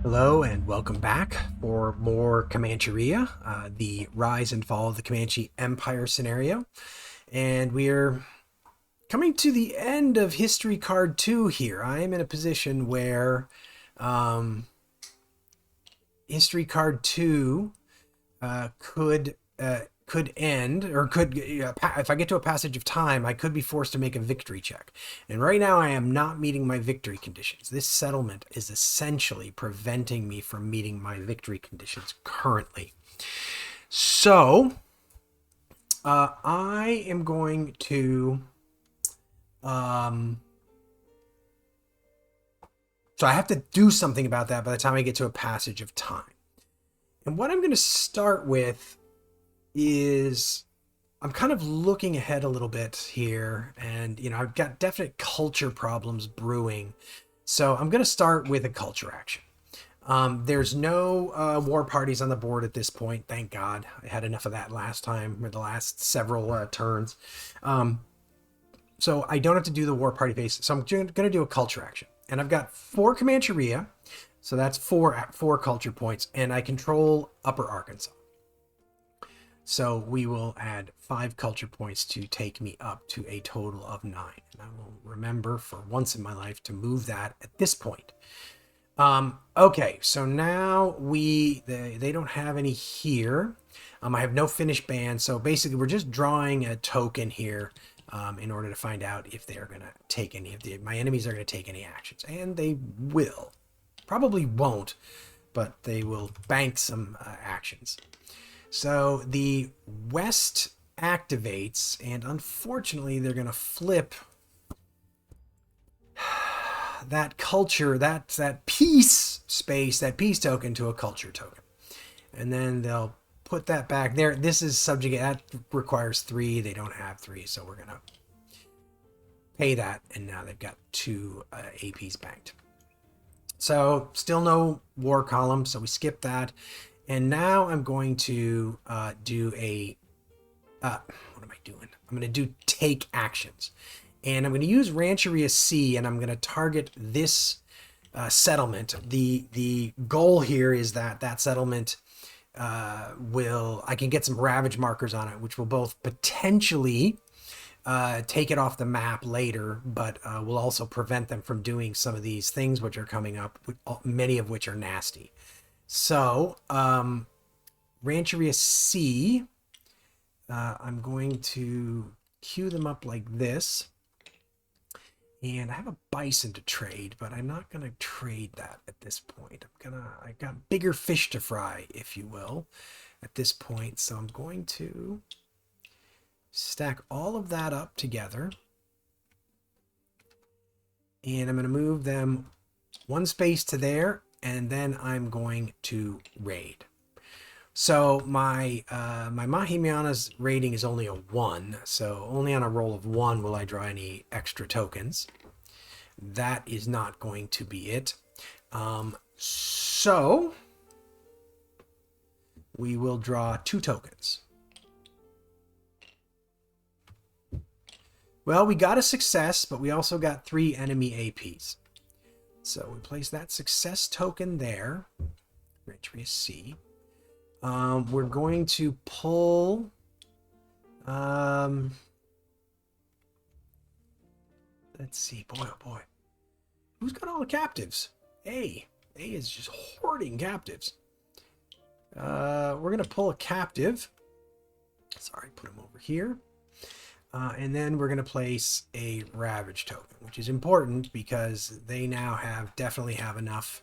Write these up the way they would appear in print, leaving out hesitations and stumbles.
Hello and welcome back for more Comancheria, the rise and fall of the Comanche Empire scenario. And we're coming to the end of History Card 2 here. I am in a position where History Card 2 could end, or could, if I get to a passage of time, I could be forced to make a victory check. And right now I am not meeting my victory conditions. This settlement is essentially preventing me from meeting my victory conditions currently. So I am going to, so I have to do something about that by the time I get to a passage of time. And what I'm going to start with is I'm kind of looking ahead a little bit here, and I've got definite culture problems brewing, so I'm going to start with a culture action. There's no war parties on the board at this point, thank God. I had enough of that last time, or the last several turns, so I don't have to do the war party phase. So I'm going to do a culture action, and I've got 4 Comancheria, so that's four culture points, and I control Upper Arkansas. So we will add 5 culture points to take me up to a total of 9. And I will remember for once in my life to move that at this point. Okay, so now they don't have any here. I have no finished band, so basically we're just drawing a token here in order to find out if they're going to take any of my enemies are going to take any actions. And they will. Probably won't, but they will bank some actions. So the west activates, and unfortunately they're going to flip that culture, that peace space, that peace token to a culture token. And then they'll put that back there. This is subjugate, that requires 3. They don't have 3, so we're going to pay that. And now they've got 2 APs banked. So still no war column, so we skip that. And now I'm going to do a, what am I doing? I'm going to do take actions. And I'm going to use Rancheria C, and I'm going to target this settlement. The goal here is that settlement I can get some ravage markers on it, which will both potentially take it off the map later, but will also prevent them from doing some of these things which are coming up, many of which are nasty. So, Rancheria C, I'm going to queue them up like this. And I have a bison to trade, but I'm not going to trade that at this point. I got bigger fish to fry, if you will, at this point. So I'm going to stack all of that up together. And I'm going to move them 1 space to there. And then I'm going to raid. So my Mahimiana's raiding is only a 1, so only on a roll of 1 will I draw any extra tokens. That is not going to be it. So we will draw 2 tokens. Well, we got a success, but we also got 3 enemy APs. So we place that success token there. Rancheria C. We're going to pull. Let's see. Boy, oh boy. Who's got all the captives? A. A is just hoarding captives. We're going to pull a captive. Sorry, put him over here. And then we're going to place a ravage token, which is important because they now definitely have enough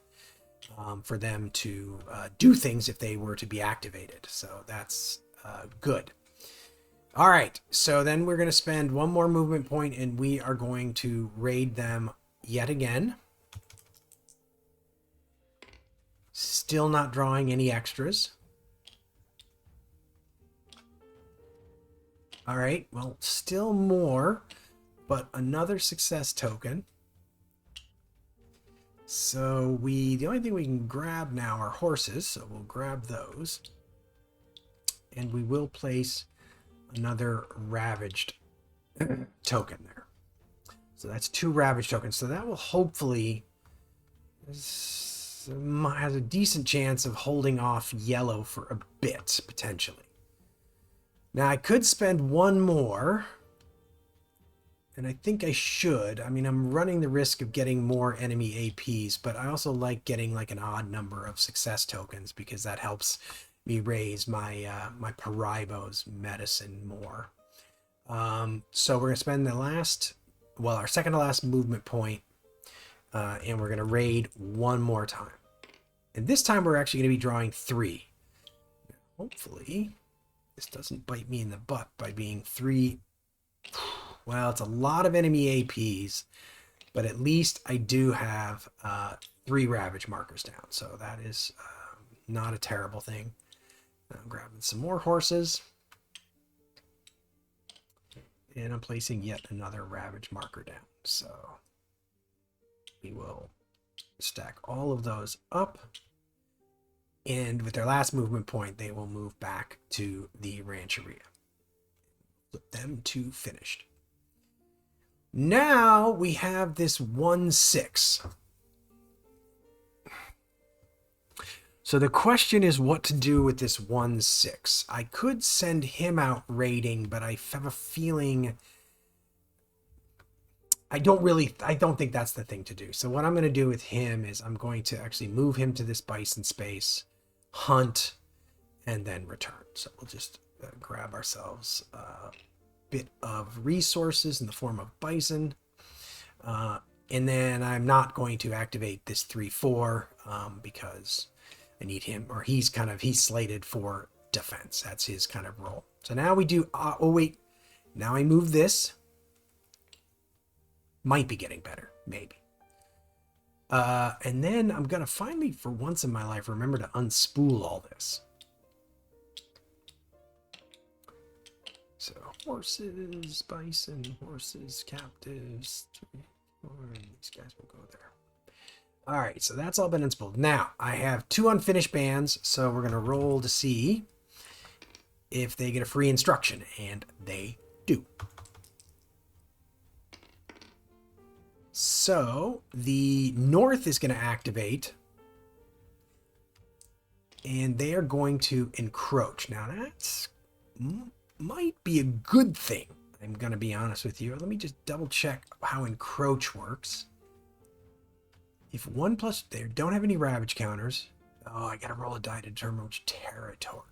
for them to do things if they were to be activated. So that's good. All right, so then we're going to spend 1 more movement point, and we are going to raid them yet again. Still not drawing any extras. All right, well, still more, but another success token. So the only thing we can grab now are horses, so we'll grab those. And we will place another ravaged token there. So that's 2 Ravage tokens. So that will hopefully has a decent chance of holding off yellow for a bit, potentially. Now, I could spend 1 more, and I think I should. I mean, I'm running the risk of getting more enemy APs, but I also like getting like an odd number of success tokens because that helps me raise my my Paraibo's medicine more. So we're going to spend our second to last movement point, and we're going to raid 1 more time. And this time we're actually going to be drawing 3. Hopefully, this doesn't bite me in the butt by being 3. Well, it's a lot of enemy APs, but at least I do have 3 Ravage markers down. So that is not a terrible thing. I'm grabbing some more horses. And I'm placing yet another Ravage marker down. So we will stack all of those up. And with their last movement point, they will move back to the Rancheria. Flip them to finished. Now we have this 1/6. So the question is what to do with this 1/6. I could send him out raiding, but I have a feeling I don't think that's the thing to do. So what I'm going to do with him is I'm going to actually move him to this bison space, hunt, and then return. So we'll just grab ourselves a bit of resources in the form of bison. And then I'm not going to activate this 3/4 because I need him, or he's slated for defense. That's his kind of role. So now we do, now I move this. Might be getting better, maybe. And then I'm going to finally, for once in my life, remember to unspool all this. So horses, bison, horses, captives. These guys will go there. All right, so that's all been unspooled. Now, I have 2 unfinished bands, so we're going to roll to see if they get a free instruction, and they do. So, the north is going to activate, and they are going to encroach. Now, that might be a good thing, I'm going to be honest with you. Let me just double check how encroach works. If 1+, they don't have any ravage counters. Oh, I gotta roll a die to determine which territory.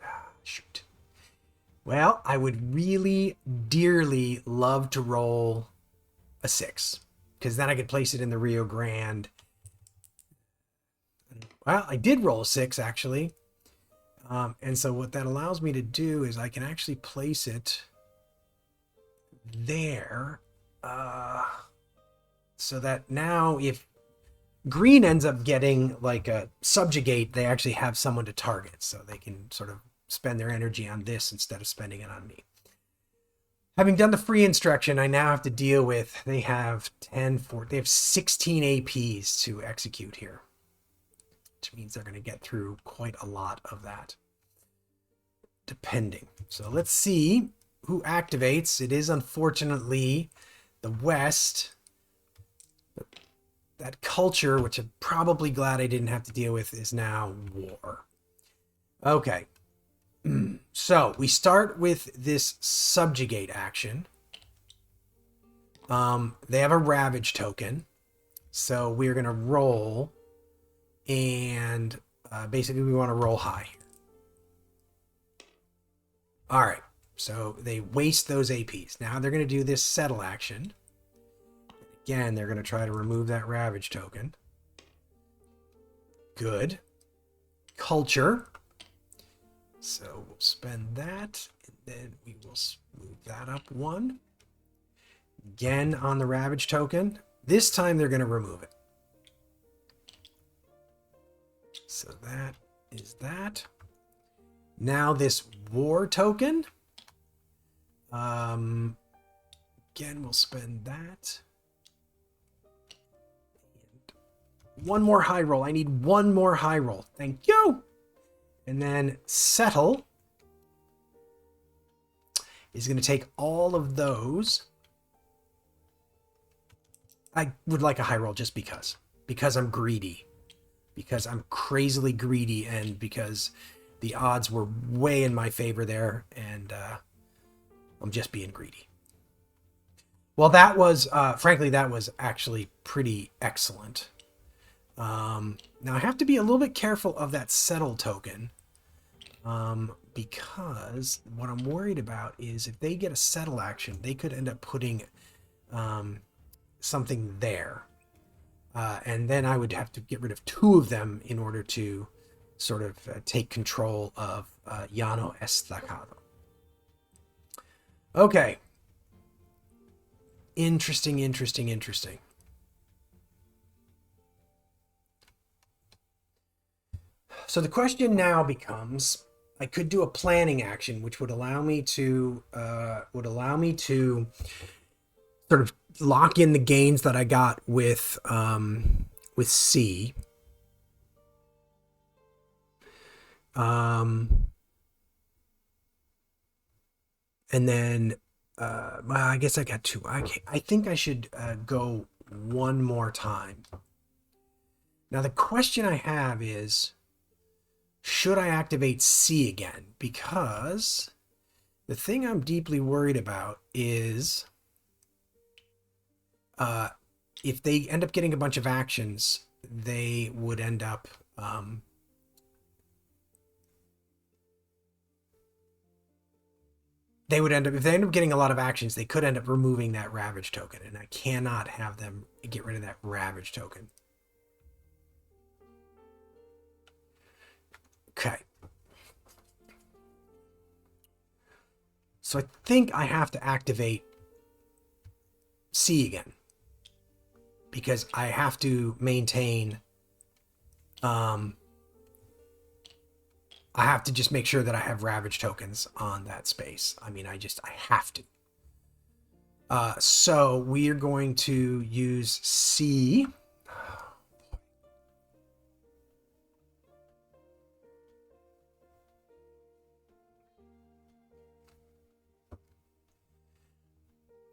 Ah, shoot. Well, I would really dearly love to roll a 6, because then I could place it in the Rio Grande. Well, I did roll a 6 actually. And so what that allows me to do is I can actually place it there, so that now if green ends up getting like a subjugate, they actually have someone to target, so they can sort of spend their energy on this instead of spending it on me. Having done the free instruction, I now have to deal with, they have 16 APs to execute here, which means they're going to get through quite a lot of that, depending. So let's see who activates. It is unfortunately the West. That culture, which I'm probably glad I didn't have to deal with, is now war. Okay. So we start with this subjugate action. They have a ravage token. So we're going to roll, and basically we want to roll high. All right. So they waste those APs. Now they're going to do this settle action. Again, they're going to try to remove that ravage token. Good. Culture. So we'll spend that, and then we will move that up 1. Again on the ravage token. This time they're going to remove it. So that is that. Now this war token. Again, we'll spend that. And 1 more high roll. I need 1 more high roll. Thank you. And then settle. is going to take all of those. I would like a high roll just because I'm greedy, because I'm crazily greedy, and because the odds were way in my favor there, and I'm just being greedy. Well, that was, frankly, that was actually pretty excellent. Now I have to be a little bit careful of that settle token, because what I'm worried about is if they get a settle action, they could end up putting something there. And then I would have to get rid of 2 of them in order to sort of take control of Llano Estacado. Okay. Interesting. So the question now becomes, I could do a planning action, which would allow me to sort of lock in the gains that I got with C. And then, well, I guess I got 2. I think I should go one more time. Now the question I have is, should I activate C again? Because the thing I'm deeply worried about is if they end up getting a bunch of actions, they would end up if they end up getting a lot of actions, they could end up removing that Ravage token, and I cannot have them get rid of that Ravage token. Okay. So I think I have to activate C again, because I have to maintain, I have to just make sure that I have Ravage tokens on that space. I mean, I have to. So we are going to use C.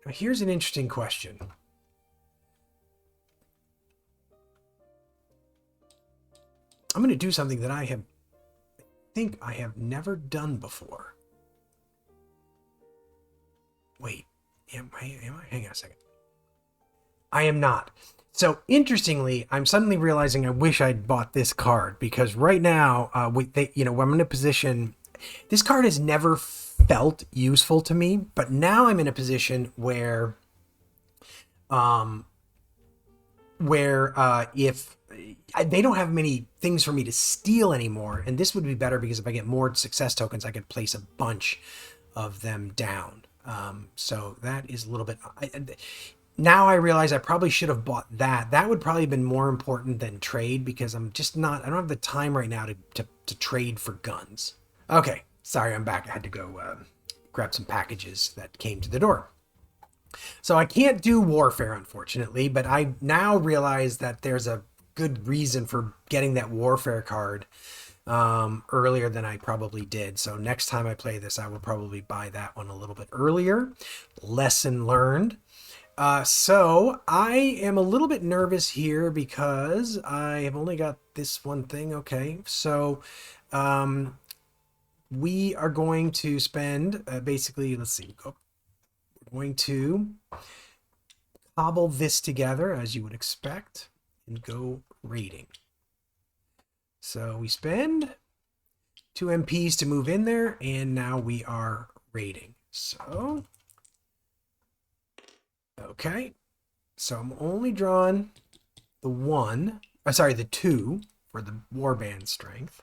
Now, here's an interesting question. I'm going to do something that I think I have never done before. Wait, am I? Hang on a second. I am not. So interestingly, I'm suddenly realizing I wish I'd bought this card, because right now, I'm in a position. This card has never felt useful to me, but now I'm in a position where if they don't have many things for me to steal anymore, and this would be better because if I get more success tokens, I could place a bunch of them down. So that is a little bit. Now I realize I probably should have bought that. That would probably have been more important than trade, because I'm just not. I don't have the time right now to trade for guns. Okay, sorry, I'm back. I had to go grab some packages that came to the door. So I can't do warfare, unfortunately, but I now realize that there's a good reason for getting that warfare card earlier than I probably did. So next time I play this, I will probably buy that one a little bit earlier. Lesson learned. So I am a little bit nervous here because I have only got this one thing. Okay, so we are going to spend basically, let's see, we're going to cobble this together as you would expect and go raiding. So we spend 2 MPs to move in there, and now we are raiding. So, okay. So I'm only drawing the 2 for the warband strength.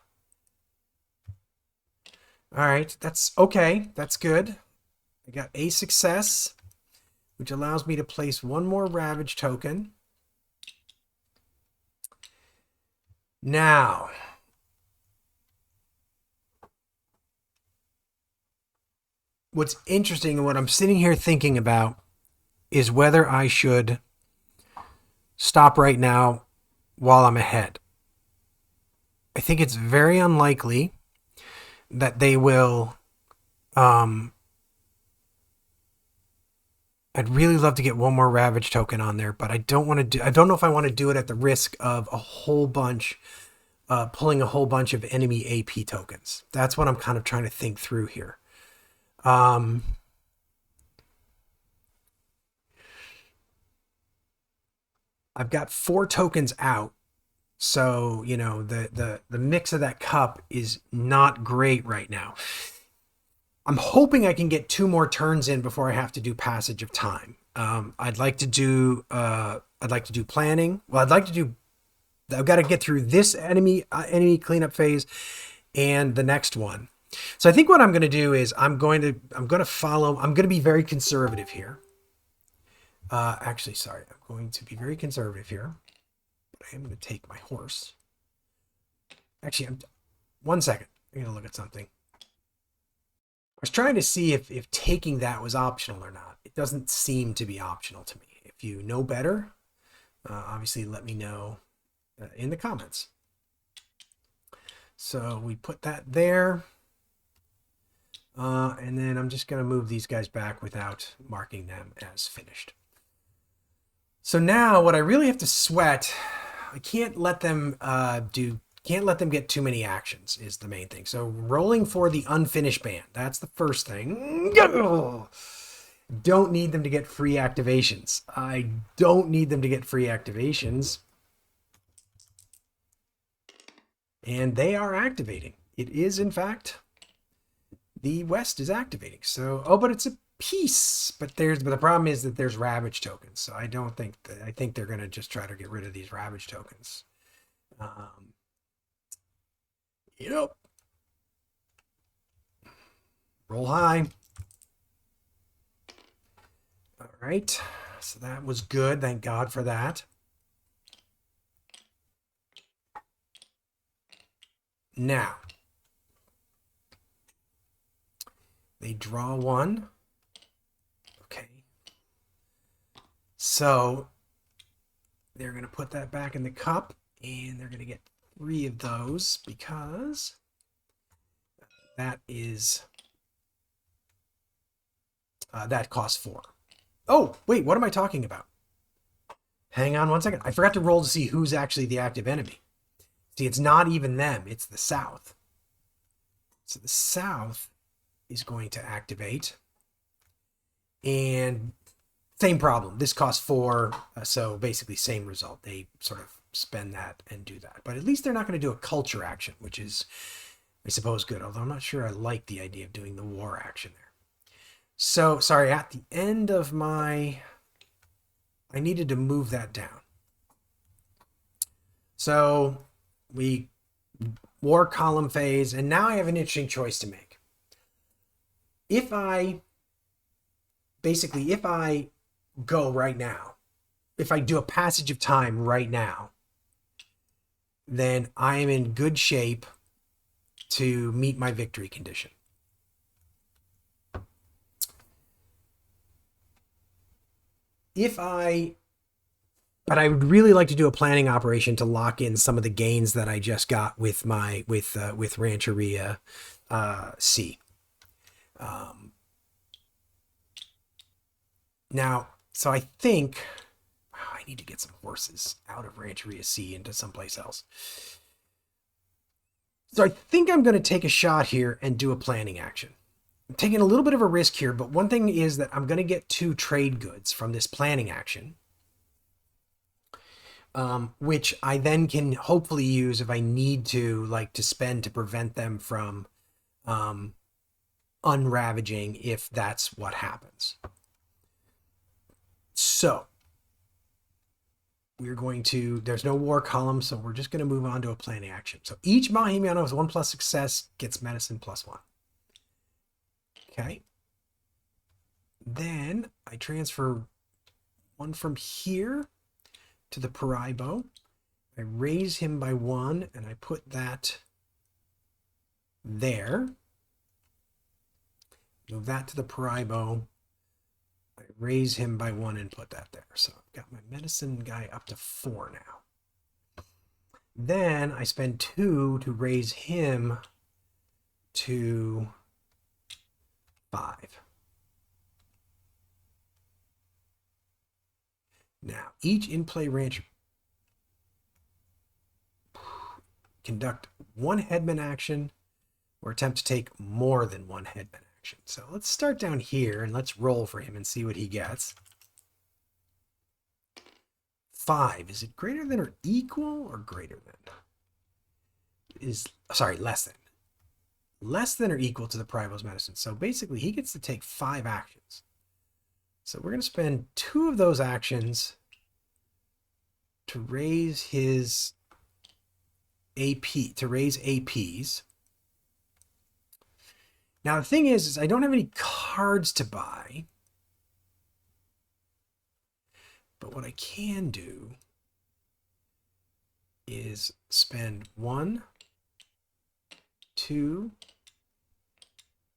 All right, that's okay. That's good. I got a success, which allows me to place 1 more Ravage token. Now, what's interesting and what I'm sitting here thinking about is whether I should stop right now while I'm ahead. I think it's very unlikely that they will I'd really love to get one more Ravage token on there, but I don't want to do. I don't know if I want to do it at the risk of a whole bunch, pulling a whole bunch of enemy AP tokens. That's what I'm kind of trying to think through here. I've got 4 tokens out, so you know the mix of that cup is not great right now. I'm hoping I can get 2 more turns in before I have to do passage of time. I'd like to do planning. Well, I've got to get through this enemy cleanup phase and the next one. So I think what I'm going to do is I'm going to be very conservative here. Actually, sorry, I'm going to be very conservative here. But I am going to take my horse. Actually, 1 second. I'm going to look at something. I was trying to see if taking that was optional or not. It doesn't seem to be optional to me. If you know better, obviously let me know in the comments. So we put that there. And then I'm just going to move these guys back without marking them as finished. So now what I really have to sweat, I can't let them get too many actions is the main thing. So rolling for the unfinished band. That's the first thing. Don't need them to get free activations. I don't need them to get free activations. And they are activating. It is, in fact, the West is activating. So, but it's a piece. But the problem is that there's Ravage tokens. So I think they're going to just try to get rid of these Ravage tokens. Yep. Roll high. All right. So that was good. Thank God for that. Now, they draw 1. Okay. So they're going to put that back in the cup, and they're going to get 3 of those because that costs 4. Oh, wait, what am I talking about? Hang on 1 second. I forgot to roll to see who's actually the active enemy. See, it's not even them. It's the South. So the South is going to activate. And same problem. This costs 4. So basically same result. They sort of spend that and do that. But at least they're not going to do a culture action, which is, I suppose, good. Although I'm not sure I like the idea of doing the war action there. So, sorry, at the end of I needed to move that down. So we war column phase, and now I have an interesting choice to make. If I go right now, if I do a passage of time right now, then I am in good shape to meet my victory condition. But I would really like to do a planning operation to lock in some of the gains that I just got with my with Rancheria C. Now, so I think I need to get some horses out of Rancheria C into someplace else. So I think I'm going to take a shot here and do a planning action. I'm taking a little bit of a risk here, but one thing is that I'm going to get 2 trade goods from this planning action, which I then can hopefully use if I need to, like to spend to prevent them from unravaging if that's what happens. So we're going to, there's no war column, so we're just going to move on to a planning action. So each Mahimiano has 1+ success, gets medicine +1. Okay. Then I transfer 1 from here to the Paraibo. I raise him by 1, and I put that there. Move that to the Paraibo. I raise him by 1 and put that there. So I've got my medicine guy up to 4 now. Then I spend 2 to raise him to 5. Now, each in-play rancher conduct one headman action or attempt to take more than one headman action. So let's start down here and let's roll for him and see what he gets. 5. Is it greater than or equal or greater than? Less than. Less than or equal to the Prival's medicine. So basically he gets to take 5 actions. So we're going to spend 2 of those actions to raise his AP, to raise APs. Now the thing is I don't have any cards to buy. But what I can do is spend 1, 2,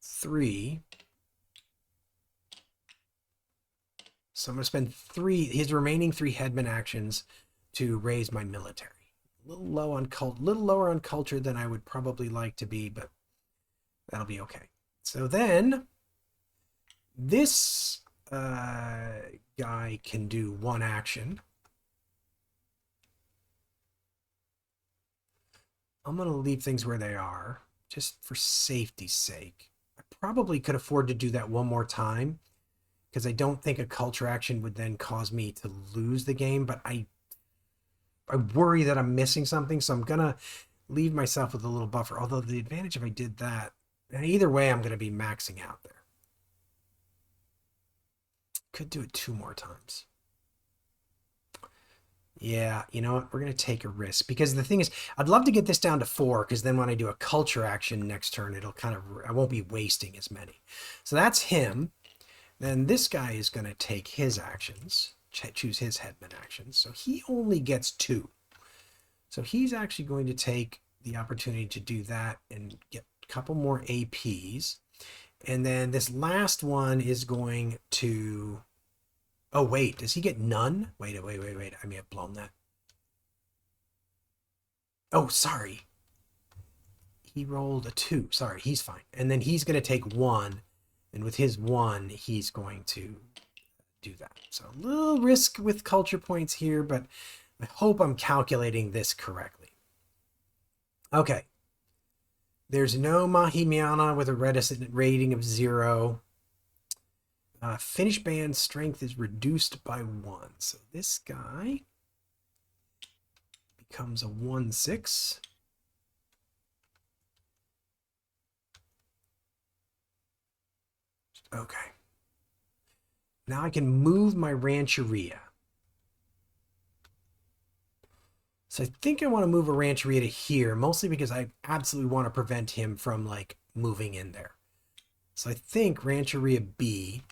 3. So I'm going to spend 3, his remaining 3 headman actions to raise my military. A little low on little lower on culture than I would probably like to be, but that'll be okay. So then this guy can do 1 action. I'm going to leave things where they are just for safety's sake. I probably could afford to do that one more time because I don't think a culture action would then cause me to lose the game, but I worry that I'm missing something, so I'm going to leave myself with a little buffer. Although the advantage if I did that, and either way I'm going to be maxing out there. Could do it 2 more times. Yeah, you know what? We're going to take a risk because the thing is, I'd love to get this down to 4 because then when I do a culture action next turn, it'll kind of, I won't be wasting as many. So that's him. Then this guy is going to take his actions, choose his headman actions. So he only gets 2. So he's actually going to take the opportunity to do that and get a couple more APs. And then this last one is going to... Oh, wait. Does he get none? Wait. I may have blown that. Oh, sorry. He rolled a 2. Sorry, he's fine. And then he's going to take 1. And with his 1, he's going to do that. So a little risk with culture points here, but I hope I'm calculating this correctly. Okay. There's no Mahimiana with a reticent rating of 0. Finnish band strength is reduced by 1. So this guy becomes a 1/6. Okay. Now I can move my Rancheria. So I think I want to move a Rancheria to here, mostly because I absolutely want to prevent him from like moving in there. So I think Rancheria B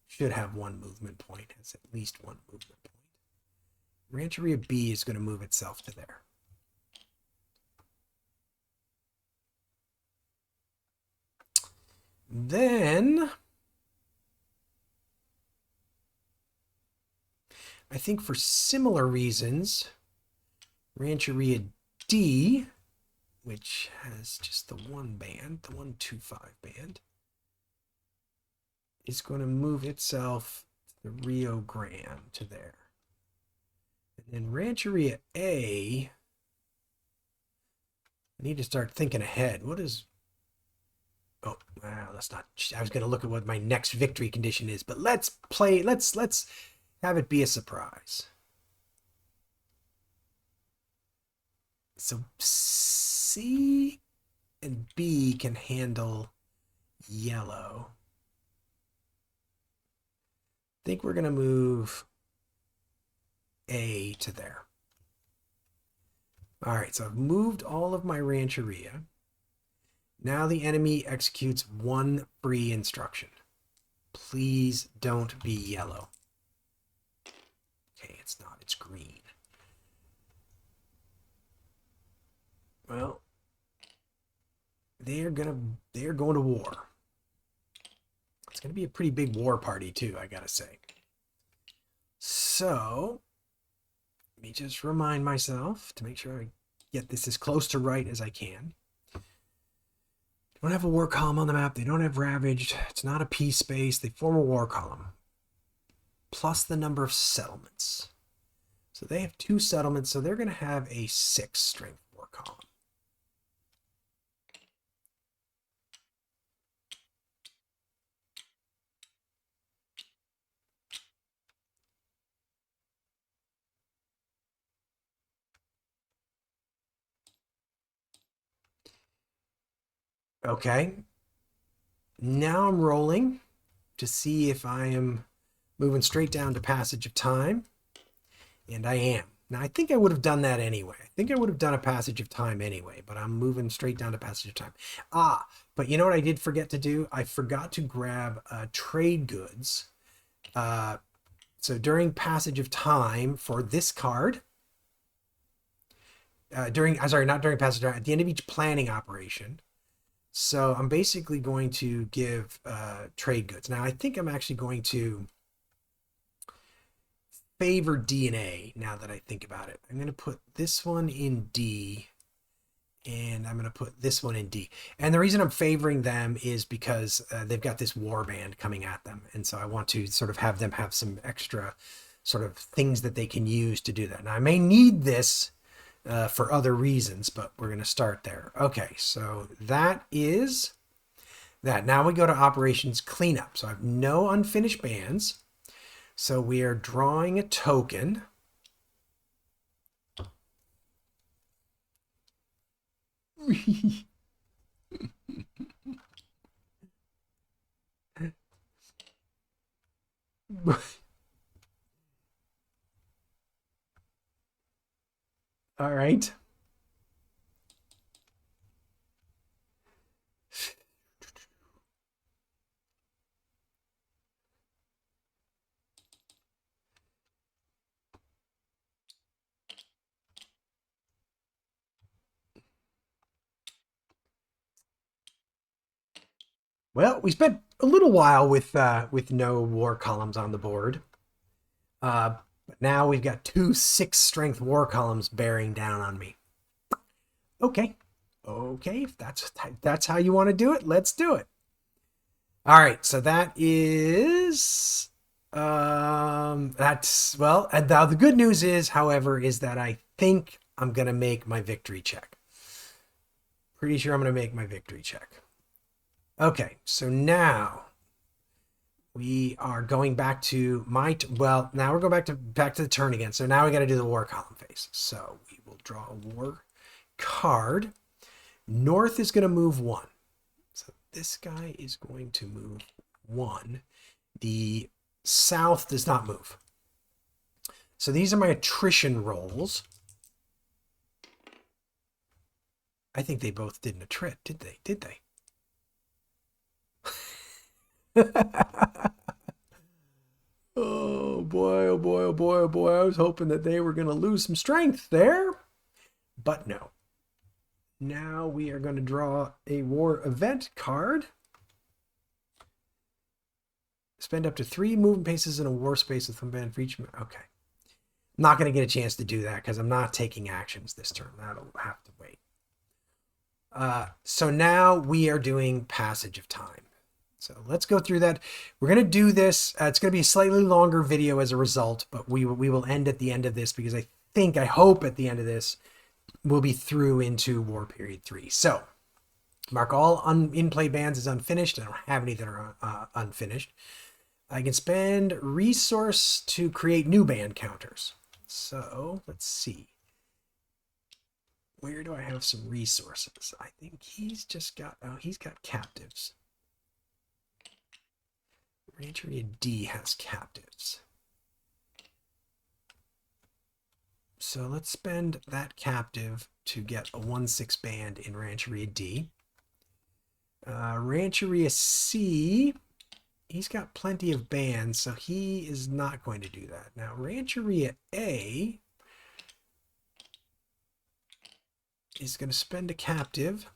should have 1 movement point, has at least 1 movement point. Rancheria B is going to move itself to there. Then I think for similar reasons, Rancheria D, which has just the 1 band, the 125 band, is going to move itself to the Rio Grande to there. And then Rancheria A, I need to start thinking ahead. What is... Oh, well, that's not... I was going to look at what my next victory condition is, but let's have it be a surprise. So C and B can handle yellow. I think we're going to move A to there. All right, so I've moved all of my Rancheria. Now the enemy executes 1 free instruction. Please don't be yellow. Okay, it's not, it's green. Well, they're going to war. It's going to be a pretty big war party too, I gotta say. So, let me just remind myself to make sure I get this as close to right as I can. They don't have a war column on the map. They don't have ravaged. It's not a peace space. They form a war column. plus the number of settlements. So they have 2 settlements, so they're going to have a 6 strength war column. Okay. Now I'm rolling to see if I am moving straight down to passage of time. And I am. Now, I think I would have done that anyway. I think I would have done a passage of time anyway, but I'm moving straight down to passage of time. But you know what I did forget to do? I forgot to grab trade goods. So during passage of time for this card, not during passage of time, at the end of each planning operation. So I'm basically going to give trade goods. Now, I think I'm actually going to favor D and A now that I think about it. I'm going to put this one in D and I'm going to put this one in D. And the reason I'm favoring them is because they've got this war band coming at them. And so I want to sort of have them have some extra sort of things that they can use to do that. Now I may need this for other reasons, but we're going to start there. Okay, so that is that. Now we go to operations cleanup. So I have no unfinished bands. So we are drawing a token. All right. Well, we spent a little while with no war columns on the board. But now we've got 2 6 strength war columns bearing down on me. Okay. Okay, if that's how you want to do it, let's do it. All right, so that is that's well, and now the good news is, however, is that I think I'm going to make my victory check. Pretty sure I'm going to make my victory check. Okay, so now we are going back to now we're going back to the turn again. So now we got to do the war column phase. So we will draw a war card. North is going to move 1. So this guy is going to move 1. The south does not move. So these are my attrition rolls. I think they both did an attrit, did they? Did they? Oh boy, oh boy, oh boy, oh boy. I was hoping that they were going to lose some strength there. But no. Now we are going to draw a war event card. Spend up to 3 movement paces in a war space with one band for each. Okay. I'm not going to get a chance to do that because I'm not taking actions this turn. That'll have to wait. So now we are doing passage of time. So let's go through that. We're going to do this. It's going to be a slightly longer video as a result, but we will end at the end of this because I hope at the end of this, we'll be through into War Period 3. So mark all in-play bands as unfinished. I don't have any that are unfinished. I can spend resource to create new band counters. So let's see. Where do I have some resources? I think he's got captives. Rancheria D has captives. So let's spend that captive to get a 1/6 band in Rancheria D. Rancheria C, he's got plenty of bands, so he is not going to do that. Now, Rancheria A is going to spend a captive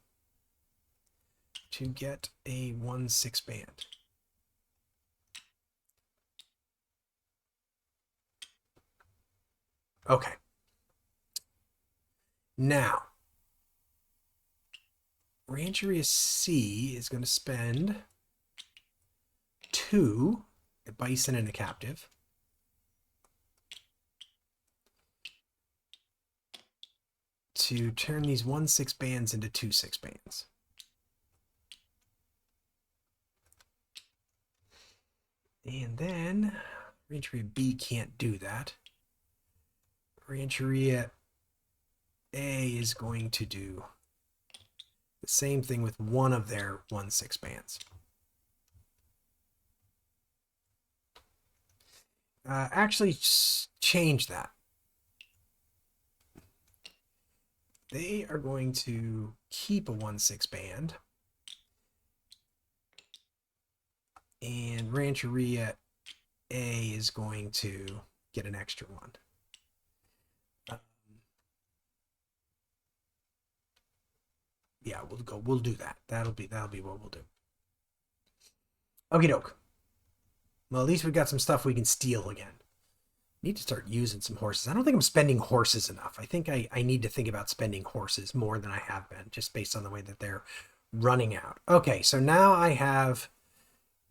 to get a 1/6 band. Okay. Now, Rancheria C is going to spend 2, a bison and a captive. to turn these 1/6 bands into 2/6 bands. And then Rancheria B can't do that. Rancheria A is going to do the same thing with one of their 1/6 bands. Actually, change that. They are going to keep a 1/6 band. And Rancheria A is going to get an extra one. Yeah, we'll do that. That'll be what we'll do. Okie doke. Well, at least we've got some stuff we can steal again. Need to start using some horses. I don't think I'm spending horses enough. I think I need to think about spending horses more than I have been, just based on the way that they're running out. Okay, so now I have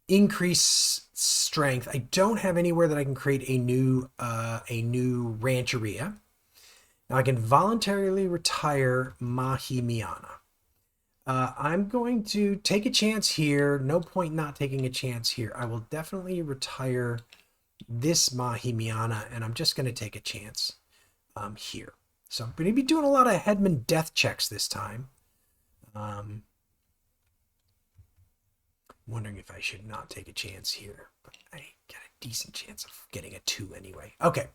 increased strength. I don't have anywhere that I can create a new rancheria. Now I can voluntarily retire Mahimiana. I'm going to take a chance here. No point not taking a chance here. I will definitely retire this Mahimiana, and I'm just going to take a chance here. So I'm going to be doing a lot of headman death checks this time. Wondering if I should not take a chance here, but I got a decent chance of getting a 2 anyway. Okay,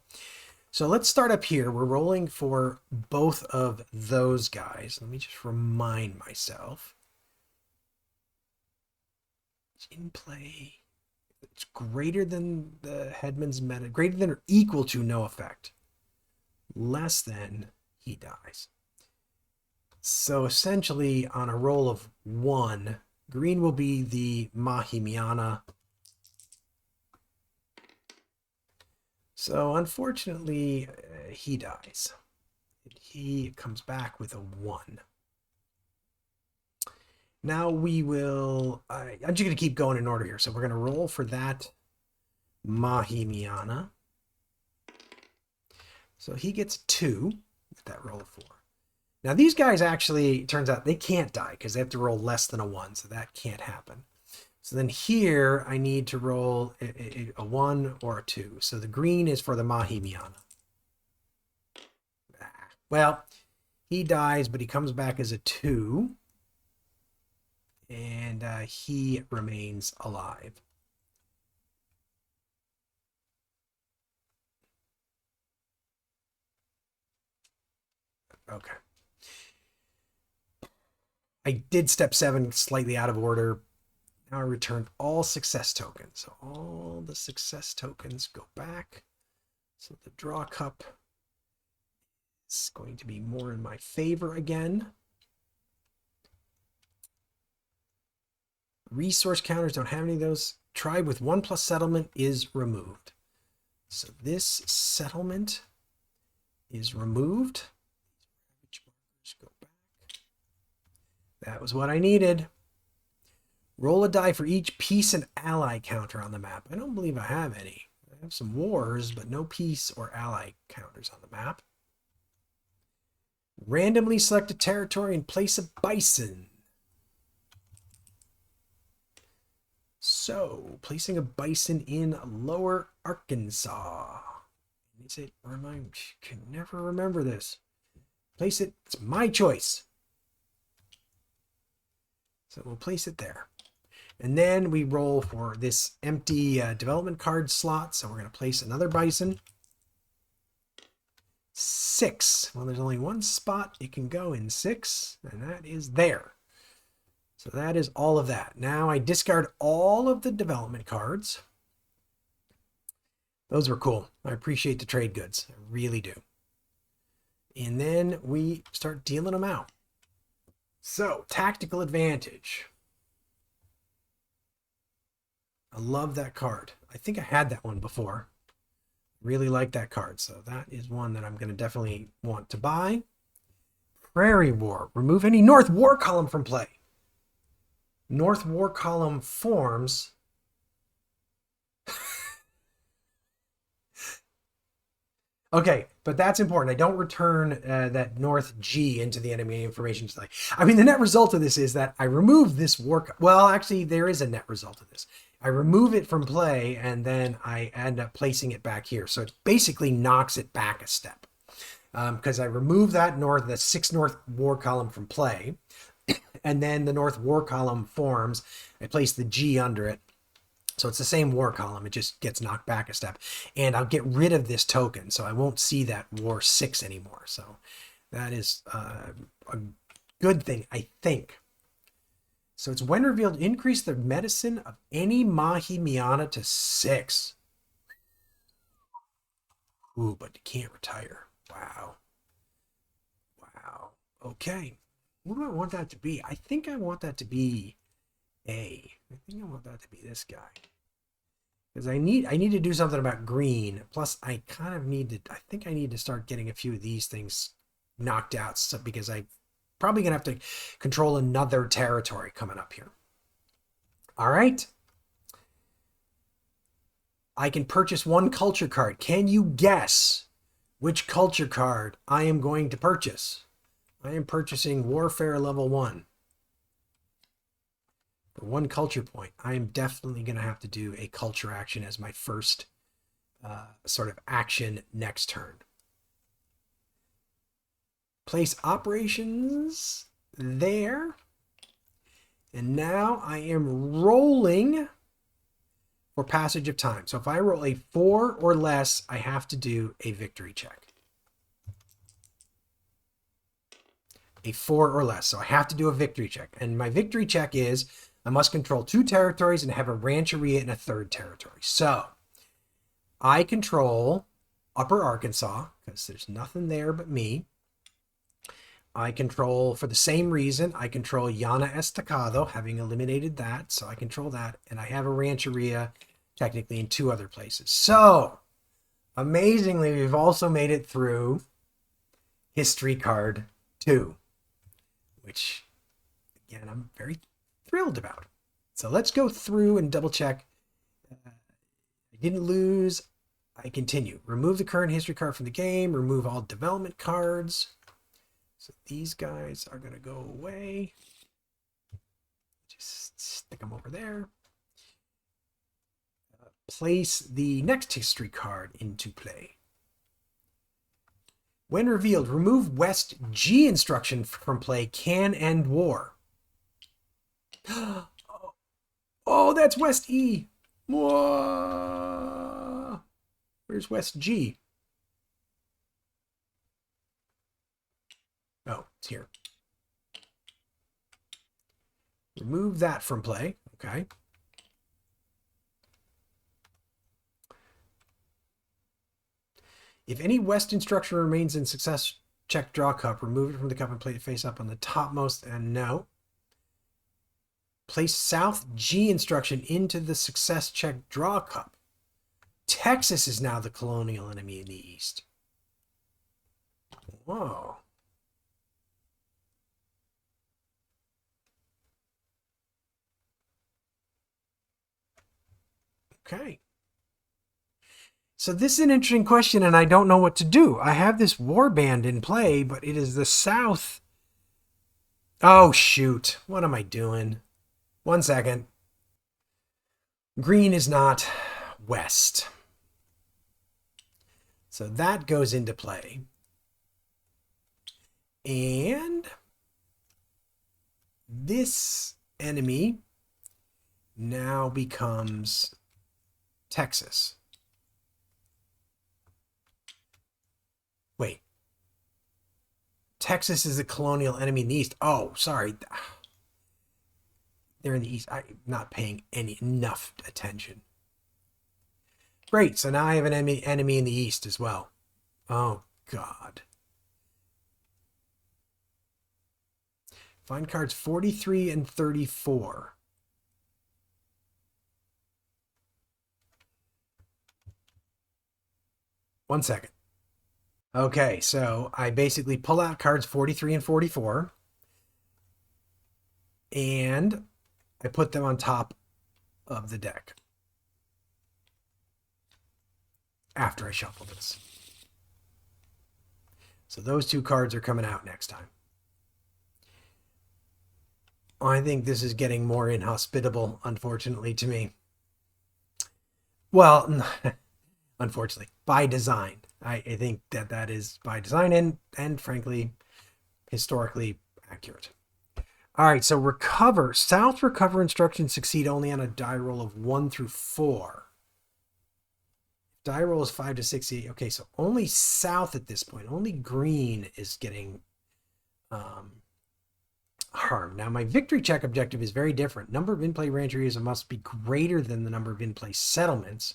so let's start up here. We're rolling for both of those guys. Let me just remind myself. It's in play. It's greater than the headman's meta, greater than or equal to no effect. Less than, he dies. So essentially, on a roll of 1, green will be the Mahimiana. So unfortunately, he dies. He comes back with a 1. Now we will, I'm just going to keep going in order here. So we're going to roll for that Mahimiana. So he gets 2 with that roll of 4. Now these guys actually, it turns out they can't die because they have to roll less than a 1. So that can't happen. So then here I need to roll a 1 or a 2. So the green is for the Mahimiana. Well, he dies, but he comes back as a 2. And he remains alive. Okay. I did step 7 slightly out of order. Now I return all success tokens. So all the success tokens go back. So the draw cup is going to be more in my favor again. Resource counters, don't have any of those. Tribe with 1+ settlement is removed. So this settlement is removed. Go back. That was what I needed. Roll a die for each peace and ally counter on the map. I don't believe I have any. I have some wars, but no peace or ally counters on the map. Randomly select a territory and place a bison. So, placing a bison in Lower Arkansas. Is it, or I can never remember this. Place it, it's my choice. So we'll place it there. And then we roll for this empty development card slot. So we're going to place another bison. 6. Well, there's only one spot it can go in 6, and that is there. So that is all of that. Now I discard all of the development cards. Those were cool. I appreciate the trade goods. I really do. And then we start dealing them out. So, tactical advantage. I love that card. I think I had that one before. Really like that card. So that is one that I'm going to definitely want to buy. Prairie War. Remove any North War column from play. North War column forms. Okay, but that's important. I don't return that North G into the enemy information display. I mean, the net result of this is that I remove this war. Well, actually, there is a net result of this. I remove it from play, and then I end up placing it back here. So it basically knocks it back a step. Because I remove that the 6 North war column from play, and then the North war column forms. I place the G under it. So it's the same war column. It just gets knocked back a step. And I'll get rid of this token. So I won't see that war 6 anymore. So that is a good thing, I think. So it's when revealed, increase the medicine of any Mahi Miana to 6. Ooh, but you can't retire. Wow. Wow. Okay. What do I want that to be? I think I want that to be A. I think I want that to be this guy. Because I need to do something about green. Plus, I kind of need to, I think I need to start getting a few of these things knocked out. So, because I'm probably going to have to control another territory coming up here. All right. I can purchase 1 culture card. Can you guess which culture card I am going to purchase? I am purchasing Warfare level 1. For 1 culture point, I am definitely going to have to do a culture action as my first sort of action next turn. Place operations there. And now I am rolling for passage of time. So if I roll a 4 or less, I have to do a victory check. A 4 or less. So I have to do a victory check. And my victory check is I must control 2 territories and have a rancheria in a 3rd territory. So I control Upper Arkansas because there's nothing there but me. I control, for the same reason, I control Llano Estacado, having eliminated that. So I control that. And I have a rancheria technically in 2 other places. So amazingly, we've also made it through History Card 2, which, again, I'm very thrilled about. So let's go through and double check. I didn't lose. I continue. Remove the current history card from the game. Remove all development cards. So these guys are going to go away. Just stick them over there. Place the next history card into play. When revealed, remove West G instruction from play. Can end war. Oh, that's West E. Whoa. Where's West G? Oh, it's here. Remove that from play. Okay. If any West instruction remains in success check draw cup, remove it from the cup and play it face up on the topmost, and no. Place South G instruction into the success check draw cup. Texas is now the colonial enemy in the East. Whoa. Okay. So this is an interesting question, and I don't know what to do. I have this warband in play, but it is the South. Oh, shoot. What am I doing? 1 second. Green is not West. So that goes into play. And this enemy now becomes Texas. Wait. Texas is a colonial enemy in the East. Oh, sorry. They're in the East. I'm not paying enough attention. Great. So now I have an enemy in the East as well. Oh, God. Find cards 43 and 34. One second. Okay, so I basically pull out cards 43 and 44. And I put them on top of the deck. After I shuffle this. So those two cards are coming out next time. I think this is getting more inhospitable, unfortunately, to me. Well, unfortunately, by design. I think that is by design and frankly, historically accurate. All right, so recover. South recover instructions succeed only on a die roll of 1 through 4. Die roll is 5 to 60. Okay, so only south at this point. Only green is getting harmed. Now, my victory check objective is very different. Number of in-play rancheries must be greater than the number of in-play settlements.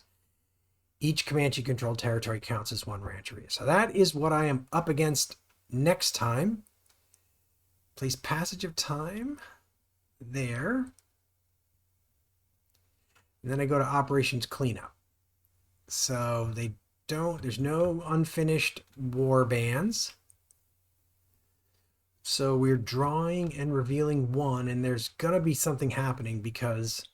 Each Comanche-controlled territory counts as 1 rancheria. So that is what I am up against next time. Place passage of time there. And then I go to operations cleanup. So there's no unfinished war bands. So we're drawing and revealing 1, and there's gonna be something happening because,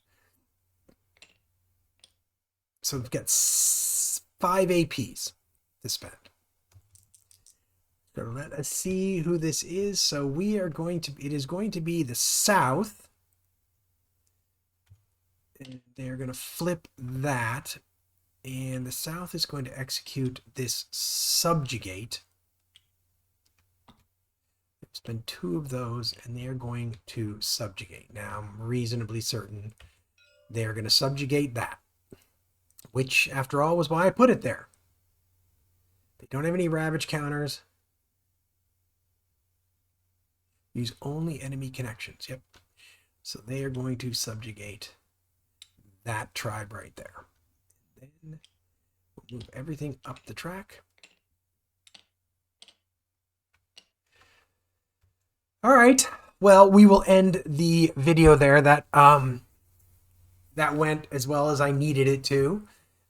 so we've got 5 APs to spend. So let us see who this is. So it is going to be the South. And they're going to flip that. And the South is going to execute this subjugate. Spend 2 of those, and they're going to subjugate. Now, I'm reasonably certain they're going to subjugate that, which, after all, was why I put it there. They don't have any ravage counters. Use only enemy connections. Yep. So they are going to subjugate that tribe right there. And then we'll move everything up the track. All right. Well, we will end the video there. That went as well as I needed it to.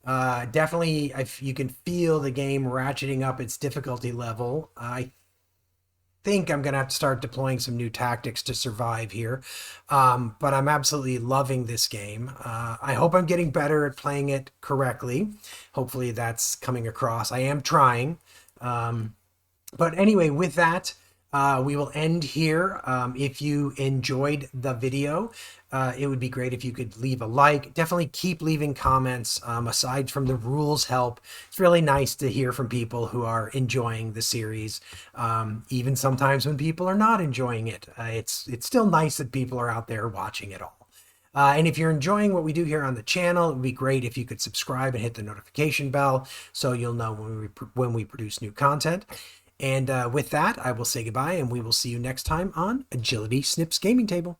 Definitely, you can feel the game ratcheting up its difficulty level. I think I'm going to have to start deploying some new tactics to survive here. But I'm absolutely loving this game. I hope I'm getting better at playing it correctly. Hopefully that's coming across. I am trying. But anyway, with that, we will end here. If you enjoyed the video, it would be great if you could leave a like. Definitely keep leaving comments. Aside from the rules help, it's really nice to hear from people who are enjoying the series. Even sometimes when people are not enjoying it, it's still nice that people are out there watching it all. And if you're enjoying what we do here on the channel, it would be great if you could subscribe and hit the notification bell so you'll know when we produce new content. And with that, I will say goodbye, and we will see you next time on Agility Snips Gaming Table.